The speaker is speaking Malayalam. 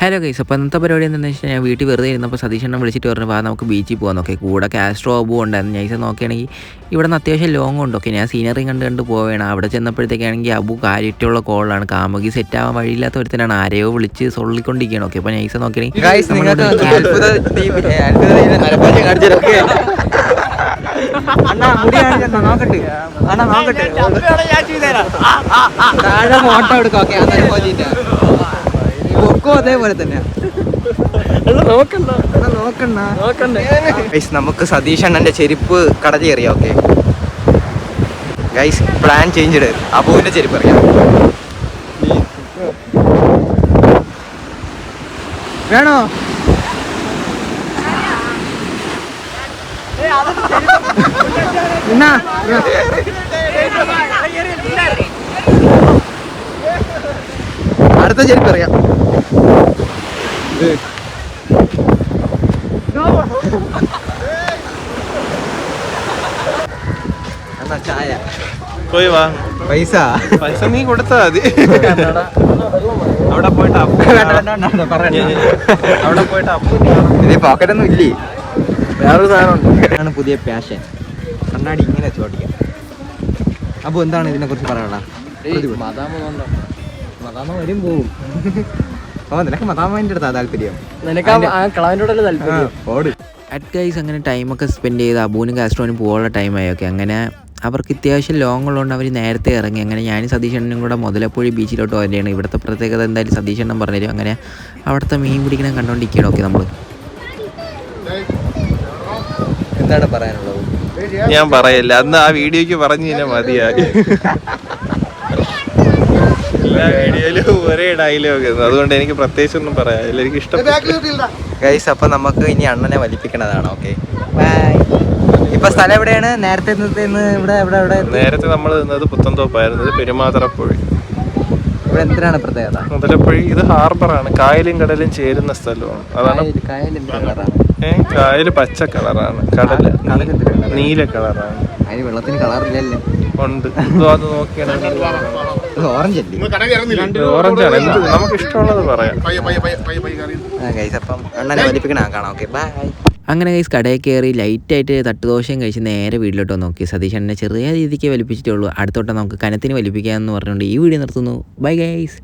ഹലോ ഗൈസ്, അപ്പോൾ ഇന്നത്തെ പരിപാടി എന്താണെന്ന് വെച്ചാൽ ഞാൻ വീട്ടിൽ വെറുതെ ഇരുന്നപ്പോൾ സതീഷണ്ണൻ വിളിച്ചിട്ട് പറഞ്ഞു വാ നമുക്ക് ബീച്ചിൽ പോകാൻ നോക്കി. കൂടെ കാസ്ട്രോ അബു ഉണ്ടായിരുന്നു. നൈസ് നോക്കുകയാണെങ്കിൽ ഇവിടെ നിന്ന് അത്യാവശ്യം ലോങ് ഉണ്ട്. ഓക്കെ, ഞാൻ സീനറി കണ്ട് പോവുകയാണ്. അവിടെ ചെന്നപ്പോഴത്തേക്കാണെങ്കിൽ അബു കാര്യമായിട്ടുള്ള കോളാണ്. കാമുകി സെറ്റ് ആവാൻ വഴിയില്ലാത്ത ഒരുത്തനാണ്. ആരെയോ വിളിച്ച് സൊള്ളിക്കൊണ്ടിരിക്കുകയാണ്. ഓക്കെ, അപ്പോൾ നൈസ് നോക്കുകയാണെങ്കിൽ അതേപോലെ തന്നെ നമുക്ക് സതീഷ് അണ്ണന്റെ ചെരുപ്പ് കടതി അറിയാം. Okay guys, plan change. അബുവിന്റെ ചെരുപ്പ് അറിയാം. വേണോ? അടുത്ത ചെരുപ്പ് അറിയാം. ചായ പോയി വാ. പൈസ നീ കൊടുത്താ മതി. അവിടെ പോയിട്ട് ഇതേ പോക്കറ്റൊന്നും ഇല്ലേ? വേറൊരു സാധനം ആണ് പുതിയ പാഷൻ. കണ്ണാടി ഇങ്ങനെ ചോദിക്കാം. അപ്പൊ എന്താണ് ഇതിനെ കുറിച്ച് പറയാനുള്ള? മതാമ വരും പോവും. ഓ, നിനക്ക് മതാമേൻ്റെ അടുത്താ താല്പര്യം? അറ്റ് ഗൈസ് അങ്ങനെ ടൈമൊക്കെ സ്പെൻഡ് ചെയ്ത് അബൂനും കാസ്ട്രോനും പോകാനുള്ള ടൈമായി. ഓക്കെ, അങ്ങനെ അവർക്ക് അത്യാവശ്യം ലോങ് ഉള്ളതുകൊണ്ട് അവർ നേരത്തെ ഇറങ്ങി. അങ്ങനെ ഞാനും സതീഷണ്ണനും കൂടെ മുതലപ്പുഴി ബീച്ചിലോട്ട് വരികയാണ്. ഇവിടുത്തെ പ്രത്യേകത എന്തായാലും സതീഷണ്ണൻ പറഞ്ഞുതരും. അങ്ങനെ അവിടുത്തെ മീൻ പിടിക്കണം കണ്ടുകൊണ്ടിരിക്കുകയാണ്. ഓക്കെ, നമ്മൾ എന്താണ് പറയാനുള്ളത്? ഞാൻ പറയില്ല, അന്ന് ആ വീഡിയോക്ക് പറഞ്ഞു തന്നെ മതിയായി. എല്ലാ വീഡിയോയിലും ഒരേ ഡയലോഗ്, അതുകൊണ്ട് എനിക്ക് പ്രത്യേകിച്ച് ഒന്നും പറയാനില്ല. എനിക്ക് ഇഷ്ടപ്പെട്ടു ഗൈസ്. അപ്പൊ നമുക്ക് ഇനി അണ്ണനെ വലിപ്പിക്കണതാണ്. ഓക്കെ, ഇപ്പൊ സ്ഥലം എവിടെയാണ്? നേരത്തെ നേരത്തെ നമ്മൾ നിന്നത് പുത്തൻതോപ്പായിരുന്നത്. പെരുമാതറപ്പുഴി. ഇവിടെ എന്തിനാണ് പ്രത്യേകത? മുതലപ്പുഴി ഇത് ഹാർബറാണ്. കായലും കടലും ചേരുന്ന സ്ഥലമാണ്. അതാണ് കായല് പച്ച കളറാണ്, കടല് നീല കളറാണ്. അതിന് വെള്ളത്തിന് കളറില്ലല്ലേ? ഉണ്ട്. അത് നോക്കിയാണെങ്കിൽ ഓറഞ്ച് ഓറഞ്ചാണ്. എന്ത് നമുക്ക് ഇഷ്ടമുള്ളത് പറയാം. അപ്പം അണ്ണനെ വലിപ്പിക്കണ കാണാം. Okay, by. അങ്ങനെ ഗൈസ് കടയിൽ കയറി ലൈറ്റായിട്ട് തട്ടുദോശയും കഴിച്ച് നേരെ വീട്ടിലോട്ട് നോക്കി. സതീഷ് എന്നെ ചെറിയ രീതിക്ക് വലിപ്പിച്ചിട്ടുള്ളൂ. അടുത്തോട്ട് നമുക്ക് കനത്തിന് വലിപ്പിക്കാമെന്ന് പറഞ്ഞുകൊണ്ട് ഈ വീഡിയോ നിർത്തുന്നു. Bye guys.